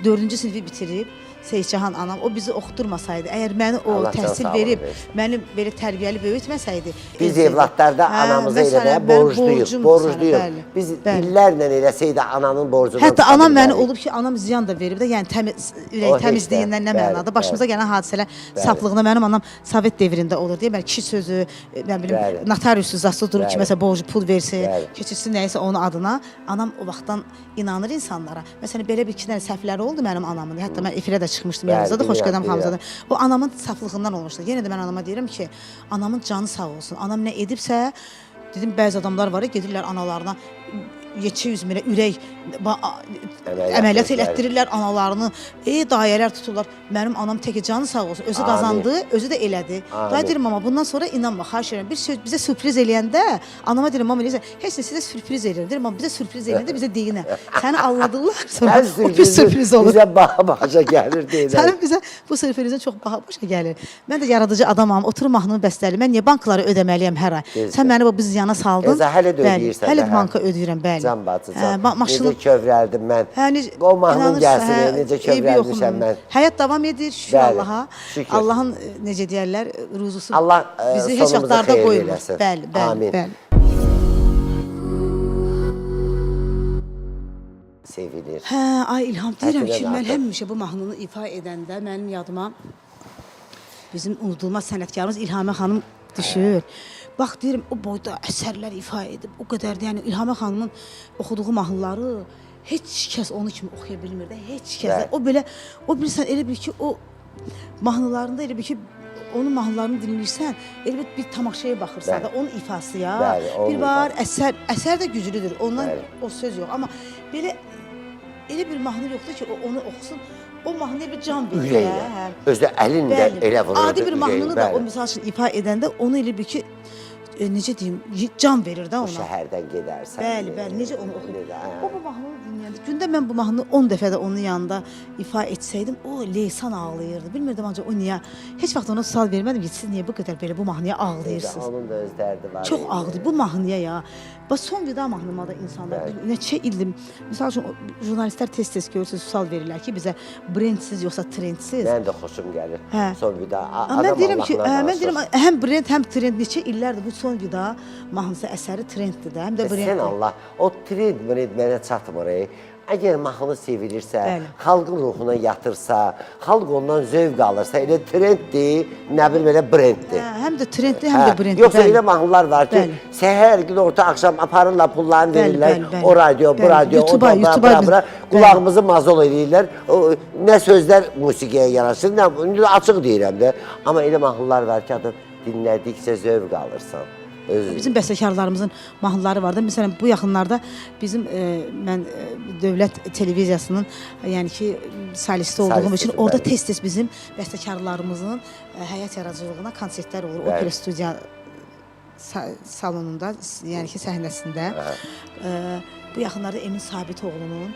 4-cü sinfi bitirib, Seyidcahan anam, o bizi oxuturmasaydı, əgər məni o Allah can təhsil sağlığı verib, versin. məni belə tərbiyəli böyütməsəydi, Biz evlatlarda anamıza eləməyə borcluyuq, borcluyuq. Biz illərlə eləsəydi ananın borcunu Hətta anam məni olub ki, anam ziyan da verib də, yəni ürək O heç təmizliyindən də, nə bəli, mənada. Başımıza bəli. gələn hadisələr saflığına mənim anam Sovet devrində olur deyə, ki sözü, nə bilim, Bəli. notarius zası durub ki, Bəli. məsələn, borcu pul versin, Bəli. keçirsin nəyəsə onun adına. Anam o vaxtdan inanır insanlara. Məsələn, belə bir iki dənə səhvləri oldu mənim anamın. Hətta mən efirə də çıxmışdım, Bəli, yanınızda da, xoş bilirəm, qədəm bilirəm. Hamzadan. O anamın saflığından olmuşdu. Yenə də mən anama deyirəm ki, anamın canı sağ olsun. Anam nə edibsə, dedim, bəzi adamlar var ya, gedirlər analarına 200 minə ürək əməliyyat elətdirirlər analarını, dayələr tuturlar. Mənim anam təki canı sağ olsun. Özü qazandı, özü də elədi. Dayı deyirəm, amma bundan sonra inanma, xahiş edirəm. Bir söz bizə sürpriz eləyəndə, anama deyirəm, mama necə, heç nə sizə sürpriz eləyir. Deyirəm, amma bizə sürpriz eləyəndə bizə deyinə. Səni anladılar, sonra o bir sürpriz olur. Bizə baha başa gəlir deyirəm. Sənin bizə bu sürprizin çox baha başa gəlir. Mən də yaradıcı adamam, oturum mahnımı bəstəliyim. Mən niyə bankalara ödəməliyəm hər ay? Sən məni bu ziyana saldın. Hələ də ödəyirsən. Hələ də banka ödəyirəm, bəli. Can bacı, can. Maşını Necə kövrəldim mən. O mahnın gəlsin, necə kövrəlmişəm mən. Həyat davam edir, şükür Bəli, Allaha. şükür. Allahın necə deyərlər, ruzusu Allah bizi heç sonumuza vaxtlarda xeyir qoymur. eləsin. Bəli, bəli, Amin. bəli. Sevilir. Hə, ay İlham, deyirəm ki, Həddindən mən artıq. həmişə bu mahnını ifa edəndə mənim yadıma bizim unudulmaz sənətkarımız İlhamə xanım düşür. Bax, deyirəm, o boyda əsərlər ifa edib, o qədər də, yəni İlhamə xanımın oxuduğu mahnıları heç kəs onu kimi oxuya bilmir də, heç kəs. Bəli. O belə, o bilirsən, elə bil ki, o mahnılarında elə bil ki, onun mahnılarını dinləyirsən, elə bir tamaşaya baxırsan da, onun ifası ya. Bəli, onun bir var, əsər də güclüdür, ondan Bəli. o söz yox. Amma belə, elə bir mahnı yoxdur ki, onu oxusun, o mahnıya bir can verir. Ürəklə. Özü də əlində elə vururdu. Adi bir mahnını da bəli. o misal üçün ifa edəndə onu elə bir ki, necə deyim, can verir də Bu ona. şəhərdən gedərsən. Bəli, bəli, necə onu oxuyur. Hə. O bu mahnını dinləyəndə, gündə mən bu mahnını 10 dəfə də onun yanında ifa etsəydim, o leysan ağlayırdı. Bilmirdim ancaq o niyə. Heç vaxt ona sual vermədim ki, siz niyə bu qədər belə bu mahnıya ağlayırsınız? Onun da öz dərdi var. Çox ağlayır bu mahnıya ya. Bax son vida mahnıma da insanlar neçə ildir. Məsəl üçün jurnalistlər tez-tez görürsüz sual verirlər ki, bizə brendsiz yoxsa trendsiz. Mən də xoşum gəlir. Hə. Son vida Mən deyirəm ki, mən deyirəm həm brend, həm trend neçə illərdir bu son vida mahnısı əsəri trenddir də, həm də Sən brenddir. Allah, o trend mənə çatmır. Əgər mahnı sevilirsə, Bəli. xalqın ruhuna yatırsa, xalq ondan zövq alırsa, elə trenddir, nə bilim elə brenddir. Həm də trenddir, həm də brenddir. Yoxsa elə mahnılar var ki, Bəli. səhər gün orta axşam aparırlar, pullarını Bəli, verirlər, bəli, bəli. o radio, bu Bəli. radio, o YouTube'a, da YouTube'a bura, biz- qulağımızı mazol edirlər. Nə sözlər musiqiyə yaraşır, nə açıq deyirəm də. Amma elə mahnılar var ki, adam dinlədikcə zövq alırsan. Bizim bəstəkarlarımızın mahnıları var da. Məsələn, bu yaxınlarda bizim mən dövlət televiziyasının yəni ki solisti olduğum üçün Solistisin, orada bəli. tez-tez bizim bəstəkarlarımızın həyat yaradıcılığına konsertlər olur. Bəli. Opera studiya salonunda, yəni ki səhnəsində. Bu yaxınlarda Emin Sabitoğlunun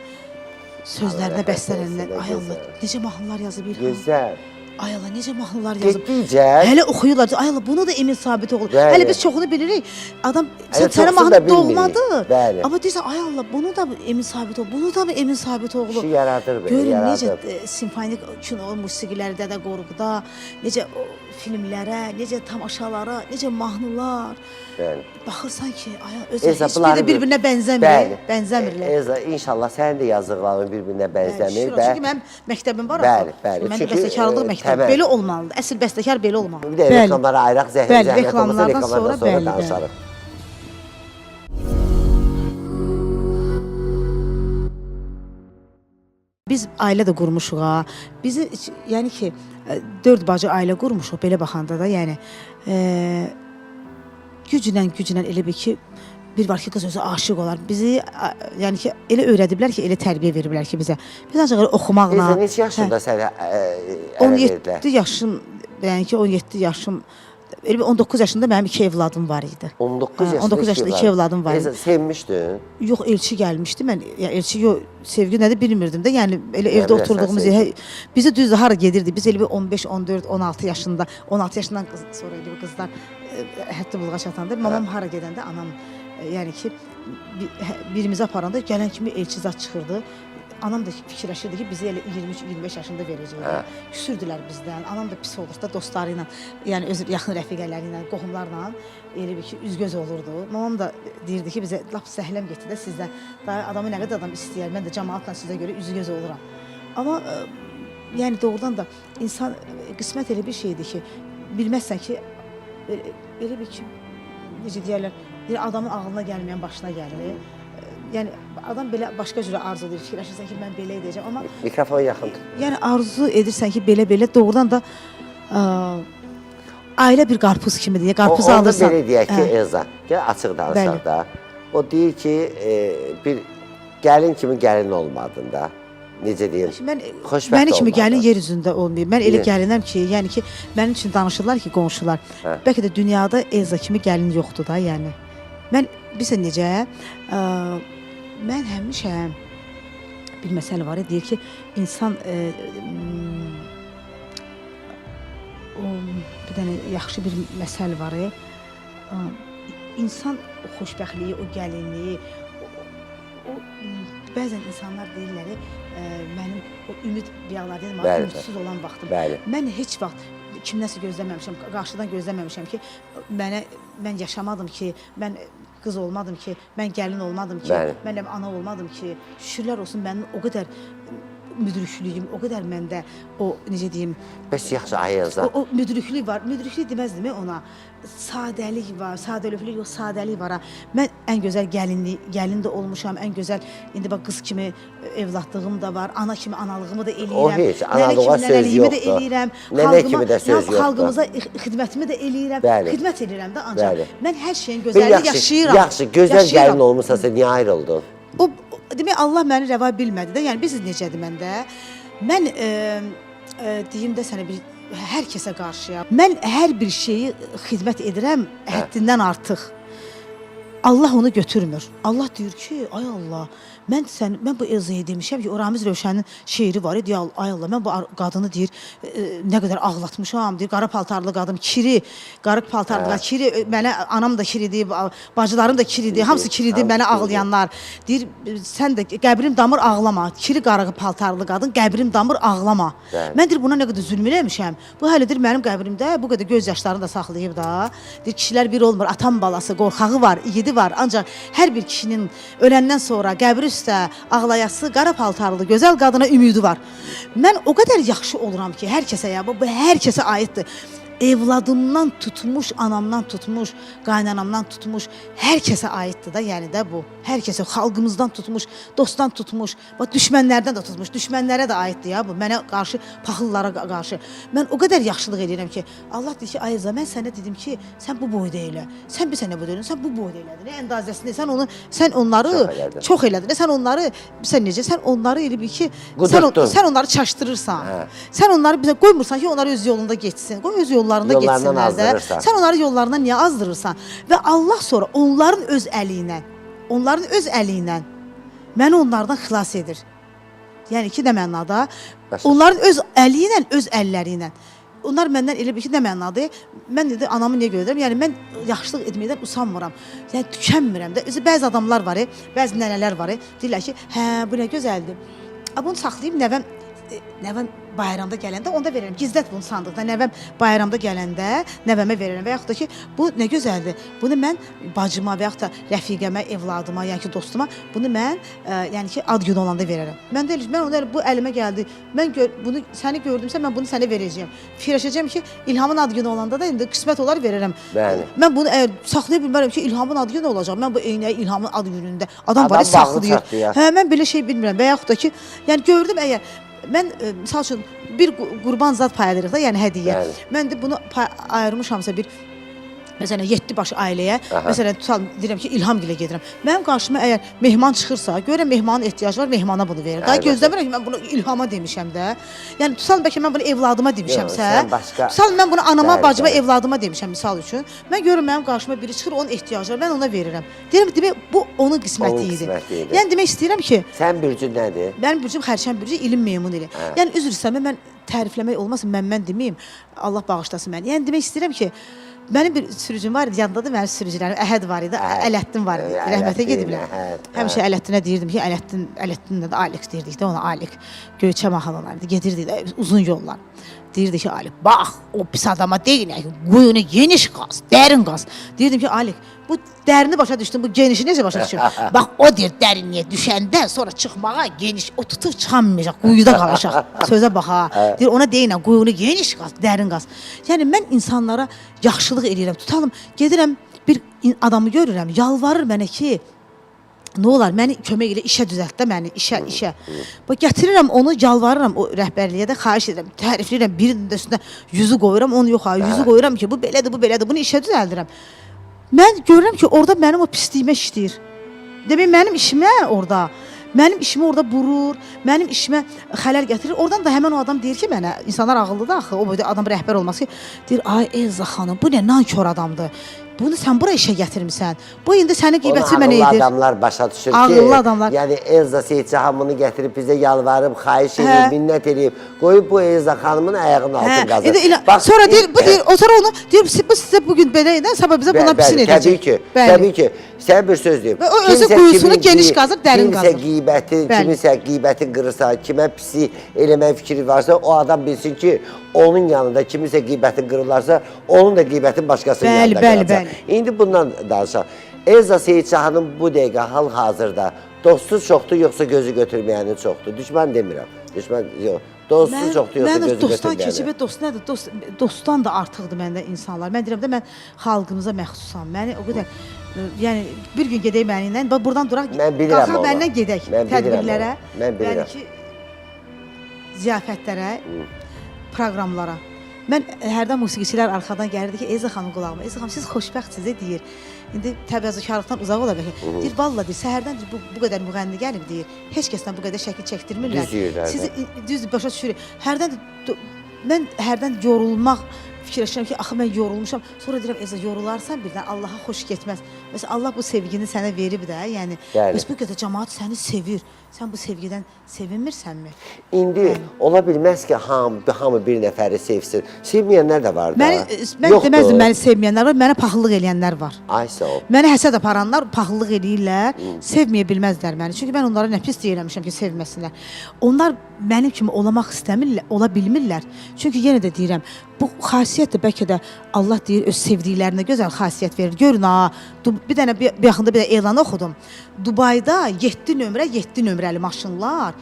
sözlərinə Allah bəstələrindən rəhmət ay Allah, eylesin. necə mahnılar yazıb İlham. Gözəl. Ay Allah, necə mahnılar yazıb. Getdikcə Hələ oxuyurlar. Ay Allah, bunu da Emin Sabitoğlu. Bəli. Hələ biz çoxunu bilirik. Adam Hələ sənə çoxsunu mahnı da bilmirik. doğmadı. Bəli. Amma deyirsən, ay Allah, bunu da Emin Sabitoğlu, bunu da Emin Sabitoğlu. kişi yaradır belə, Görün necə yaradır. simfonik kino musiqilərdə də qoruqda, necə o filmlərə, necə tamaşalara, necə mahnılar. Bəli. Baxırsan ki, ay öz Elza, heç biri bunları də bir-birinə bənzəmir, bənzəmirlər. Elza, inşallah sənin də yazıqların bir-birinə bənzəmir. Çünki mənim məktəbim var Bəli, bəli. Mənim Çünki, bəstəkarlıq məktəbi təməl. belə olmalıdır. Əsl bəstəkar belə olmalıdır. Bir də reklamlara ayıraq, Bəli, zəhmət olmasa reklamlardan reklamlardan sonra, bəli, danışarıq. Biz ailə də qurmuşuq ha. Bizi yəni ki 4 bacı ailə qurmuşuq belə baxanda da, yəni güclə elə bir ki bir var ki qız özü aşiq olar. Bizi yəni ki elə öyrədiblər ki, elə tərbiyə veriblər ki bizə. Biz ancaq elə oxumaqla. Elza, neçə yaşında sənə ərə verdilər? 17 yaşım, yəni ki 17 yaşım, elə bir 19 yaşında mənim 2 evladım var idi. 19 yaşında 19 yaşında 2 evladım var idi. Elza, sevmişdin? Yox, elçi gəlmişdi. Mən ya elçi yox, sevgi nədir bilmirdim də. Yəni elə evdə biləsən, oturduğumuz sevgi. bizi düzdür hara gedirdi. Biz elə bir 15, 14, 16 yaşında, 16 yaşından sonra elə bir qızlar həddi buluğa çatanda mamam hara gedəndə anam yəni ki birimizi aparanda gələn kimi elçi zat çıxırdı. Anam da fikirləşirdi ki, bizi elə 23-25 yaşında verəcəklər. Küsürdülər bizdən. Anam da pis olurdu da dostları ilə, yəni öz yaxın rəfiqələri ilə, qohumlarla elə bir ki, üzgöz olurdu. Mamam da deyirdi ki, bizə lap səhləm getdi də sizdən. Daha adamı nə qədər adam istəyər, mən də cəmaatla sizə görə üzgöz oluram. Amma yəni doğrudan da insan qismət elə bir şeydir ki, bilməzsən ki, elə bir ki, necə deyərlər, adamın ağlına gəlməyən başına gəlir. Yəni adam belə başqa cürə arzulayır, fikirləşirsən ki, mən belə edəcəm, amma Mikrofon yaxın. yəni arzu edirsən ki, belə doğrudan da ailə bir qarpız kimidir. Qarpızı alırsan. Onda belə deyək ki, Elza, gəl açıq danışaq da. O deyir ki, bir gəlin kimi gəlin olmadın da. Necə deyim? Mən Xoşbəxt məni kimi olmadın. gəlin yer üzündə olmayıb. Mən elə gəlinəm ki, yəni ki, mənim üçün danışırlar ki, qonşular. Bəlkə də dünyada Elza kimi gəlin yoxdur da, yəni. Mən bilirsən necə? Mən həmişə bir məsələ var, deyir ki, insan bir dənə yaxşı bir məsələ var. İnsan o xoşbəxtliyi, o gəlinliyi, bəzən insanlar deyirlər, mənim o ümid riyallarıyla ümidsiz olan vaxtım. Mən heç vaxt kimdənsə gözləməmişəm, qarşıdan gözləməmişəm ki, mən yaşamadım ki, mən qız olmadım ki, mən gəlin olmadım ki, mən ana olmadım ki, şükürlər olsun mənim o qədər müdrikliyim, o qədər məndə o, necə deyim, Bəs yaxşı, ay Elza. o müdriklik var, müdriklik deməzdim ona, sadəlik var, sadəlövlük yox, sadəlik var ha. Mən ən gözəl gəlin də olmuşam, ən gözəl, indi bax qız kimi evladlığım da var, ana kimi analığımı da eləyirəm. O heç, analığa söz yoxdur. Nənə kimi də söz yoxdur. Xalqımıza xidmətimi də eləyirəm, xidmət eləyirəm də ancaq. Mən hər şeyin gözəlliyi yaşayıram. Yaxşı, gözəl gəlin olmuşsa sən niyə ayrıldın? Demək, Allah məni rəva bilmədi də, yəni biz necədir məndə? Mən deyim də sənə bir hər kəsə qarşıyam. Mən hər bir şeyi xidmət edirəm həddindən artıq. Allah onu götürmür. Allah deyir ki, ay Allah, mən bu Elzaya demişəm ki, o Ramiz Rövşənin şeiri var idi, ay Allah, mən bu qadını deyir, nə qədər ağlatmışam, deyir, qara paltarlı qadın, kiri, qara paltarlı qadın, kiri, mənə anam da kiridir, bacılarım da kiridir, hamısı kiridir, mənə ağlayanlar. Deyir, sən də qəbrim damır ağlama, kiri qara paltarlı qadın, qəbrim damır ağlama. Mən deyir, buna nə qədər zülm eləmişəm, bu həlidir mənim qəbrimdə, bu qədər göz yaşlarını da saxlayıb da. Deyir, kişilər bir olmur, atam balası, qorxağı var, igidi var, ancaq hər bir kişinin öləndən sonra qəbri üstə ağlayası, qara paltarlı, gözəl qadına ümidi var. Mən o qədər yaxşı oluram ki, hər kəsə ya, bu hər kəsə aiddir. Evladımdan tutmuş, anamdan tutmuş, qaynanamdan tutmuş, hər kəsə aiddir da, yəni də bu. Hər kəsə, xalqımızdan tutmuş, dostdan tutmuş, düşmənlərdən də tutmuş, düşmənlərə də aiddir ya bu, mənə qarşı, paxıllara qarşı. Mən o qədər yaxşılıq edirəm ki, Allah deyir ki, Ayza, mən sənə dedim ki, sən bu boyda elə, sən bir sənə boyda elə, sən bu boyda elədin, əndazəsini, sən onları çox elədin, sən onları, sən onları elə bil ki, sən onları çaşdırırsan, sən onları bizə qoymursan ki, onları öz yolunda geçsin, qoy öz yollarında geçsinlər də, sən onları yollarından niyə azdırırsan? Və Allah sonra onların öz əli ilə məni onlardan xilas edir. Yəni ki, nə mənada? Onların öz əli ilə, öz əlləri ilə. Onlar məndən elə bir ki, nə mənadır? Mən dedi, anamı niyə görürəm? Yəni, mən yaxşılıq etməkdən usanmıram. Yəni, tükənmirəm də. Bəzi adamlar var, bəzi nənələr var, deyirlər ki, hə, bu nə gözəldir. Bunu saxlayıb nəvəm bayramda gələndə onda verirəm. Gizlət bunu sandıqda. Nəvəm bayramda gələndə nəvəmə verirəm. Və yaxud da ki, bu nə gözəldir. Bunu mən bacıma və yaxud da rəfiqəmə, evladıma, yəni ki, dostuma, bunu mən yəni ki, ad günü olanda verərəm. Mən onu bu əlimə gəldi. Mən bunu səni gördümsə, mən bunu sənə verəcəyəm. Fikirləşəcəm ki, İlhamın ad günü olanda da indi qismət olar verərəm. Mən bunu saxlaya bilmərəm ki, İlhamın ad günü olacaq. Mən bu eynəyi İlhamın ad günündə adam var, saxlayır. Hə, mən belə şey bilmirəm. Və yaxud da ki, yəni gördüm əgər mən, misal üçün, bir qurban zad paylayırıq da, yəni hədiyyə. Mən də bunu ayırmışamsa bir, məsələn, 7 baş ailəyə, məsələn, tutalım, deyirəm ki, İlham gilə gedirəm. Mənim qarşıma əgər mehman çıxırsa, görürəm mehmanın ehtiyacı var, mehmana bunu verir. Daha gözləmirəm ki, mən bunu İlhama demişəm də. Yəni, tutalım, bəlkə mən bunu evladıma demişəmsə, tutalım, mən bunu anama, bacıma, evladıma demişəm, misal üçün. Mən görürüm, mənim qarşıma biri çıxır, onun ehtiyacı var, mən ona verirəm. Deyirəm, demək, bu onun qisməti idi. Yəni, demək istəyirəm ki... Sən bürcün nədir? Mənim bürcüm xərçən bürcü, ilin meymun ili. Yəni, üzr istəmə, mən tərifləmək olmasın, mən deməyim, Allah bağışlasın məni. Yəni, demək istəyirəm ki, mənim bir sürücüm var idi, yanında da mənim sürücülərim, Əhəd var idi, Ələddin var idi, rəhmətə gediblər. Həmişə Ələddinə deyirdim ki, Ələddinlə də Alex deyirdik də ona, Alex. Göyçə mahalanlardı, gedirdik də uzun yollar. Deyirdi ki, Alex, bax, o pis adama deyin, quyunu geniş qaz, dərin qaz. Deyirdim ki, Alex, bu dərini başa düşdüm, bu genişi necə başa düşdüm? Bax, o deyir, dərinliyə düşəndə, sonra çıxmağa geniş, o tutub çıxamayacaq, quyuda qalacaq. Sözə bax, ha. Deyir, ona deyin, quyunu geniş qaz, dərin qaz. Yəni, mən insanlara yaxşılıq edirəm. Tutalım, gedirəm, bir adamı görürəm, yalvarır mənə ki, nə olar, məni kömək elə, işə düzəlt də məni, işə. Bax, gətirirəm onu, yalvarıram o rəhbərliyə də, xahiş edirəm, tərifləyirəm, birinin də üstünə yüzü qoyuram, onu yox, yüzü qoyuram ki, bu belədir, bunu işə düzəldirəm. Mən görürəm ki, orada mənim o pisliyimə işləyir. Demək, mənim işimə orada, mənim işimi orada burur, mənim işimə xələl gətirir. Oradan da həmən o adam deyir ki, mənə, insanlar ağıllıdır axı, o boyda adam rəhbər olması ki, deyir, ay Elza xanım, bu nə nankör adamdır. Bunu sən bura işə gətirmisən. Bu indi səni qiybəti mənə edir. Ağıllı adamlar başa düşür ki, ağıllı adamlar. Yəni Elza Seyidcahan bunu gətirib bizə yalvarıb, xahiş edib, minnət edib, qoyub bu Elza xanımın ayağının altını qazır. Sonra deyir, sonra onu deyir, bu sizə bugün belə edən, sabah bizə bundan pisin edəcək. Təbii ki, sən bir söz deyib. O özü quyusunu geniş qazır, dərin qazır. Kimisə qiybətin qırırsa, kimə pisi eləmək fikri varsa, o adam bilsin ki, onun yanında kimisə qiybətin qırırlarsa, onun da qiybətin başqasının yanında qalacaq. İndi bundan danışaq. Elza Seyidcahanın bu dəqiqə hal-hazırda dostu çoxdur, yoxsa gözü götürməyəni çoxdur? Düşmən demirəm. Düşmən yox. Dostu çoxdur, yoxsa gözü götürməyəni. Mən dostdan keçibə, dost nədir? Dostdan da artıqdır məndə insanlar. Mən deyirəm də, mən xalqımıza məxsusam. Məni o qədər, yəni bir gün gedək mənimlə, buradan duraq, qalxaq mənimlə gedək tədbirlərə, bəlkə ziyafətlərə, proqramlara. Mən hərdən musiqiçilər arxadan gəlirdi ki, Elza xanım qulağıma, Elza xanım, siz xoşbəxtsiniz, deyir. İndi təvəzzükarlıqdan uzaq ola bəlkə. Deyir, valla, deyir, səhərdən bu qədər müğənni gəlib, deyir, heç kəsdən bu qədər şəkil çəkdirmirlər. Düz deyir, hərdən. Sizi düz başa düşürük. Hərdən mən hərdən yorulmaq fikirləşirəm ki, axı mən yorulmuşam. Sonra deyirəm, Elza, yorularsan birdən Allaha xoş getməz. Məsələn, Allah bu sevgini sənə verib də, yəni bəs bu qədər cəmaət səni sevir. Sən bu sevgidən sevinmirsənmi? İndi ola bilməz ki, hamı bir nəfəri sevsin. Sevməyənlər də var da. Mən deməzdim məni sevməyənlər var, mənə paxıllıq eləyənlər var. Ay sağ ol. Mənə həsəd aparanlar paxıllıq eləyirlər, sevməyə bilməzlər məni. Çünki mən onlara nə pis deyirəmişəm ki, sevməsinlər. Onlar mənim kimi olamaq istəmirlər, ola bilmirlər. Çünki yenə də deyirəm, bu xasiyyət də bəlkə də Allah deyir öz sevdiklərinə gözəl xasiyyət verir. Görün ha, bir dənə bir yaxında bir də elan oxudum. Dubayda 7 nömrəli maşınlar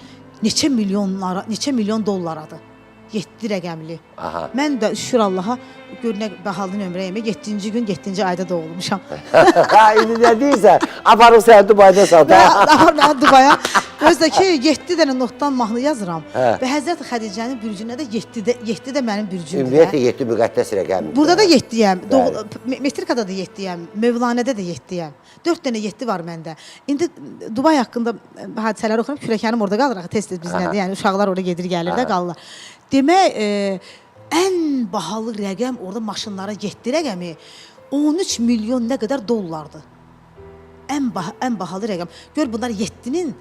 neçə milyon dollaradır. 7 rəqəmli. Aha. Mən də şükür Allaha görünə bahalı nömrəyəm. 7-ci gün 7-ci ayda doğulmuşam. İndi nə deyirsən? Aparım səni Dubayda sat. Apar mən Dubaya. Özdə ki 7 dənə notdan mahnı yazıram. Və Həzrət Xədicənin bürcünə də 7 də mənim bürcümdür. Ümumiyyətlə 7 müqəddəs rəqəmdir. Burada da 7-yəm. Metrikada da 7-yəm. Mövlanədə də 7-yəm. 4 dənə 7 var məndə. İndi Dubay haqqında hadisələri oxuram. Kürəkənim orada qalır. Tez-tez bizlədir. Yəni uşaqlar orada gedir, gəlir də qalırlar. Demək, ən bahalı rəqəm orada maşınlara 7 rəqəmi 13 milyon nə qədər dollardır. Ən bahalı rəqəm. Gör bunlar 7-nin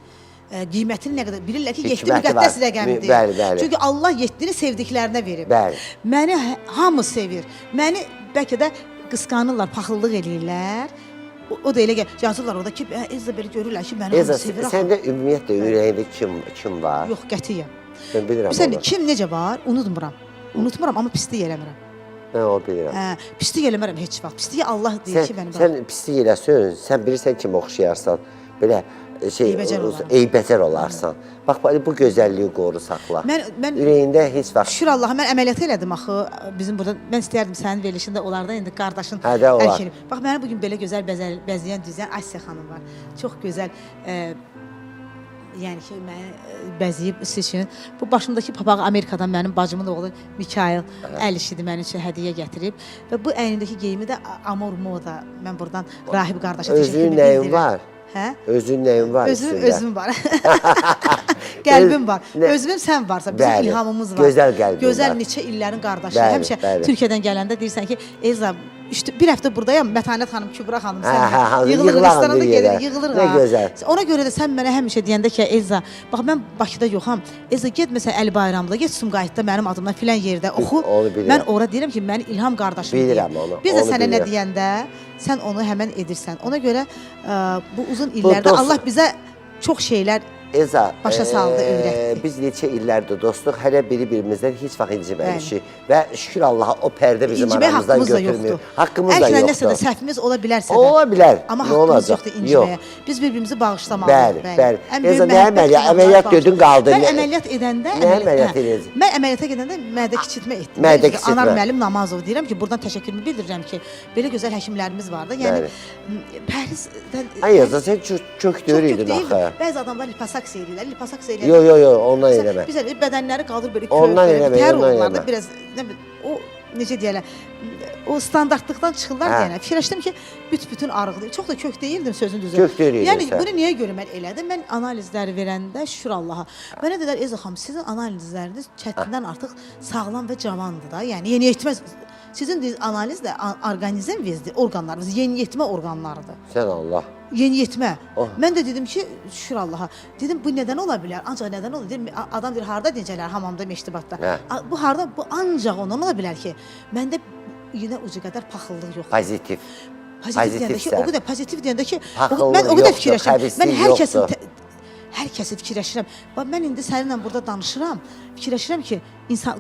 qiymətini nə qədər bilirlər ki, 7 müqəddəs rəqəmdir. Bəli. Çünki Allah 7-ni sevdiklərinə verib. Bəli. Məni hamı sevir. Məni bəlkə də qısqanırlar, paxıllıq eləyirlər. O da elə yazırlar orada ki, Elza belə görürlər ki, məni hamı sevir. Elza, səndə ümumiyyətlə ürəyində kim var? Yox, qətiyyəm. Mən bilirəm onu. Kim necə var, unutmuram. Unutmuram, amma pislik eləmirəm. Mən o bilirəm. Pislik eləmirəm heç vaxt. Pisliyi Allah deyir ki, mənim var. Sən pislik eləsən, sən bilirsən kim oxşayarsan, belə eybəcər olarsan. Bax, bu gözəlliyi qoru saxla. Ürəyində heç vaxt... Şükür Allaha, mən əməliyyat elədim axı, bizim burada, mən istəyərdim sənin verilişində, onlarda indi qardaşın olar. Bax, mənə bugün belə gözəl bəzəyən, düzəyən Asiya xanım var. Çox gözəl, yəni ki, məni bəzəyib siz üçün. Bu başımdakı papağı Amerikadan mənim bacımın oğlu Mikail Əlişidi mənim üçün hədiyyə gətirib. Və bu əynindəki geyimi də Amor Moda. Mən buradan Rahib qardaşa təşəkkür edirəm. Özünün nəyin var? Hə? Özünün nəyin var üstündə? Özüm var. Qəlbim var. Özümüm sən varsa, bizim ilhamımız var. Gözəl qəlbim var. Gözəl neçə illərin qardaşı. Həmişə Türkiyədən gələndə deyirsən ki, Elza, bir həftə buradayam, Mətanət xanım, Kübra xanım, sən yığılır, restoranda gedir, yığılır. Nə gözəl. Ona görə də sən mənə həmişə deyəndə ki, Elza, bax mən Bakıda yoxam, Elza get məsələn Əli Bayramda, get Sumqayıtda mənim adımdan filan yerdə oxu. Mən ora deyirəm ki, mən ilham qardaşım deyim. Bilirəm onu. Biz də sənə nə deyəndə, sən onu həmən edirsən. Ona görə bu uzun illərdə Allah bizə çox şeylər Elza, başa saldı, öyrətdi. Biz neçə illərdir dostluq, hələ biri-birimizdən heç vaxt inciməmişik. Və şükür Allaha o pərdə bizim aramızdan götürmür. Haqqımız da yoxdur. Nəsə də səhvimiz ola bilərsə də. Ola bilər. Amma haqqımız yoxdur inciməyə. Biz bir-birimizi bağışlamalıyıq. Bəli. Elza, nə əməliyyat gördün, qaldı. Mən əməliyyat edəndə... Nə əməliyyat edəcək? Mən əməliyyata gedəndə mədə kiçiltmə etdim. Mədə kiçiltmə. Anar müəllim Namazov deyirəm ki, buradan təşəkkürümü bildirirəm ki, belə gözəl həkimlərimiz vardı. Yəni, pəhrizdən... Ay Elza, sən kökdür idin axı. Bəzi adamlar lipasaks eləyirlər, lipasaks eləyirlər. Yox, ondan eləmə. Biz bədənləri qaldır belə ondan eləmə, tər olurlar da biraz, o necə deyərlər, o standartlıqdan çıxırlar deyənə. Fikirləşdim ki, bütün arıqdır. Çox da kök deyildim sözün düzü. Kök deyil. Yəni, bunu niyə görə mən elədim? Mən analizləri verəndə şükür Allaha. Mənə dedilər, Elza xanım, sizin analizləriniz çətindən artıq sağlam və cavandır da. Yəni, yeni etməz. Sizin analiz də orqanizm orqanlarınız, yeniyetmə orqanlarıdır. Sən Allah. Yeniyetmə. Mən də dedim ki, şükür Allaha. Dedim, bu nədən ola bilər? Ancaq nədən ola bilər? Adam deyir, harada necələr? Hamamda, meştibatda. Bu harada? Bu ancaq ondan ola bilər ki, məndə yenə ucu qədər paxıllıq yoxdur. Pozitiv. O qədər pozitiv deyəndə ki, mən o qədər fikirləşirəm. Mən hər kəsi fikirləşirəm. Mən indi səninlə burada danışıram. Fikirləşirəm ki,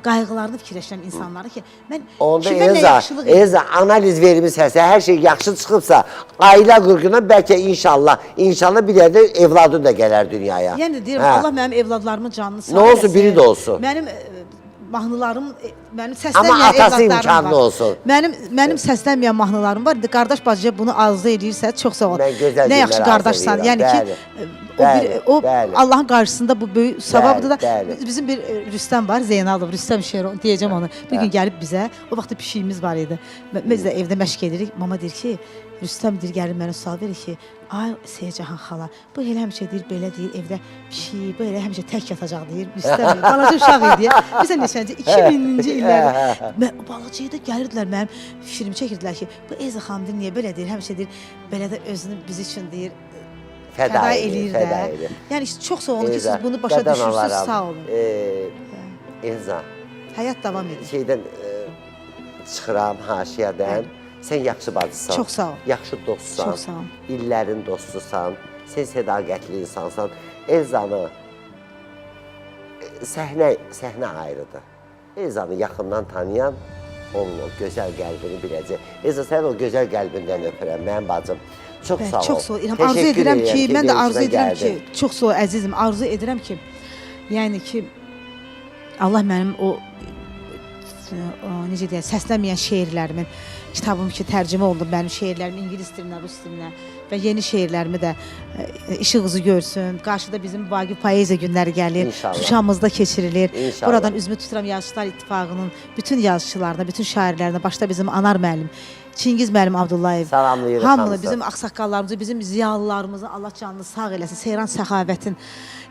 qayğılarını fikirləşirəm insanları ki, mən kimə nə yaxşılıq edirəm. Elza, analiz vermişsə, hər şey yaxşı çıxıbsa, ailə qurğuna bəlkə inşallah bir yerdə evladın da gələr dünyaya. Yəni deyirəm, Allah mənim evladlarımın canını sağ eləsin. Nə olsun, biri də olsun. Mənim mahnılarım, mənim səslənməyən evladlarım var. Amma atası imkanlı olsun. Mənim səslənməyən mahnılarım var. Qardaş bacıya bunu arzu edirsə, çox sağ ol. Mən gözəl nə yaxşı qardaşsan. Yəni ki, o Allahın qarşısında bu böyük savabdır da. Bizim bir Rüstəm var, Zeynalov, Rüstəm Şeron deyəcəm onu. Bir gün gəlib bizə, o vaxtda pişiyimiz var idi. Biz də evdə məşq edirik. Mama deyir ki, Rüstəm deyir, gəlir mənə sual verir ki, ay Seycahan xala, bu elə həmişə deyir, belə deyir, evdə pişik, bu elə həmişə tək yatacaq deyir. Rüstəm deyir, balaca uşaq idi. Bizə neçənci 2000-ci illərdə balacaya da gəlirdilər mənim fikrimi çəkirdilər ki, bu Eyza xanım deyir, niyə belə deyir, həmişə deyir, belə də özünü biz üçün deyir, fəda eləyir də. Yəni çox sağ olun ki, siz bunu başa düşürsünüz, sağ olun. Elza, həyat davam edir. Şeydən çıxıram haşiyədən. Sən yaxşı bacısan. Çox sağ ol. Yaxşı dostsan. Çox sağ ol. İllərin dostusan. Sən sədaqətli insansan. Elzanı səhnə ayrıdır. Elzanı yaxından tanıyan onun o gözəl qəlbini biləcək. Elza, sən o gözəl qəlbindən öpürəm, mənim bacım. Çox sağ ol. Çox sağ ol. İlham, arzu edirəm ki, mən də arzu edirəm ki, çox sağ ol əzizim, arzu edirəm ki, yəni ki, Allah mənim o necə deyək, səslənməyən şeirlərimin, kitabım ki, tərcümə olundu mənim şeirlərim ingilis dilinə, rus dilinə və yeni şeirlərimi də işıq üzü görsün. Qarşıda bizim Vaqif Poeziya günləri gəlir, Şuşamızda keçirilir. İnşallah. Buradan üzümü tuturam Yazıçılar İttifaqının bütün yazıçılarına, bütün şairlərinə, başda bizim Anar müəllim, Çingiz müəllim Abdullayev, salamlayırıq hamını, bizim ağsaqqallarımızı, bizim ziyalılarımızı Allah canını sağ eləsin. Seyran Səxavətin,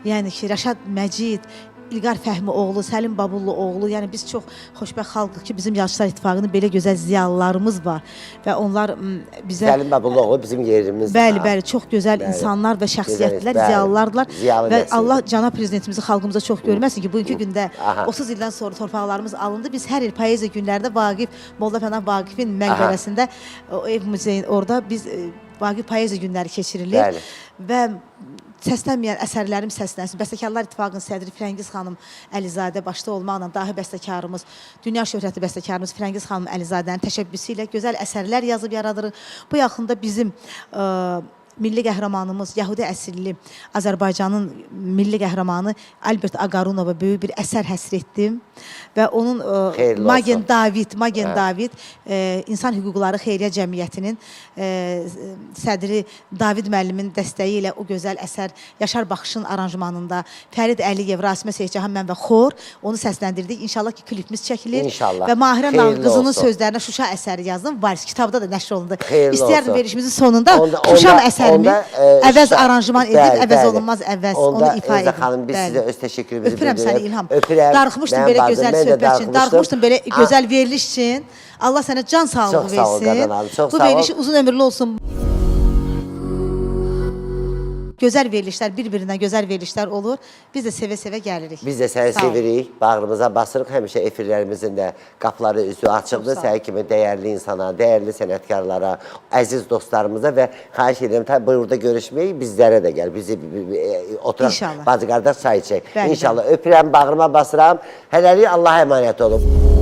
yəni ki, Rəşad Məcid, İlqar Fəhmi oğlu, Səlim Babullu oğlu, yəni biz çox xoşbəxt xalqıq ki, bizim Yazıçılar İttifaqının belə gözəl ziyalılarımız var və onlar bizə... Səlim Babullu oğlu bizim yerimizdir. Bəli, bəli, çox gözəl insanlar və şəxsiyyətlər, ziyalılardılar və Allah cənab prezidentimizi xalqımıza çox görməsin ki, bugünkü gündə 30 ildən sonra torpaqlarımız alındı. Biz hər il Poeziya günlərində Vaqif, Molla Pənah Vaqifin məqbərəsində, o ev muzeyin, orada biz Vaqif Poeziya günləri keçirilir və səslənməyən əsərlərim səslənsin. Bəstəkarlar İttifaqının sədri Firəngiz xanım Əlizadə başda olmaqla dahi bəstəkarımız, dünya şöhrətli bəstəkarımız Firəngiz xanım Əlizadənin təşəbbüsü ilə gözəl əsərlər yazıb yaradırıq. Bu yaxında bizim milli qəhrəmanımız, Yəhudi əsilli Azərbaycanın milli qəhrəmanı Albert Aqarunova böyük bir əsər həsr etdim və onun Magen David İnsan Hüquqları Xeyriyyə Cəmiyyətinin sədri David müəllimin dəstəyi ilə o gözəl əsər Yaşar Baxışın aranjmanında Fərid Əliyev, Rasimə Seyidcahan, mən və xor onu səsləndirdik. İnşallah ki, klipimiz çəkilir və Mahirə Nağqızının sözlərinə Şuşa əsəri yazdım. Varis kitabda da nəşr olundu. İstəyərdim verilişimizin sonunda Şuşa əsərimi əvəz aranjman edib, əvəz olunmaz əvəz, onu ifa edib. Xanım, biz sizə öz təşəkkürümüzü öpürəm səni İlham. Darıxmışdın belə gözəl söhbət üçün, darıxmışdın belə gözəl veriliş üçün. Allah sənə can sağlığı versin. Bu veriliş uzun ömürlü olsun. Gözəl verilişlər, bir-birindən gözəl verilişlər olur. Biz də sevə-sevə gəlirik. Biz də səni sevirik, bağrımıza basırıq. Həmişə efirlərimizin də qapıları üzü açıqdır. Sənin kimi dəyərli insana, dəyərli sənətkarlara, əziz dostlarımıza və xahiş edirəm, tabi burada görüşmək bizlərə də gəl. Bizi oturaq, bacı qardaş çay içək. İnşallah. Öpürəm, bağrıma basıram. Hələlik Allah'a əmanət olun.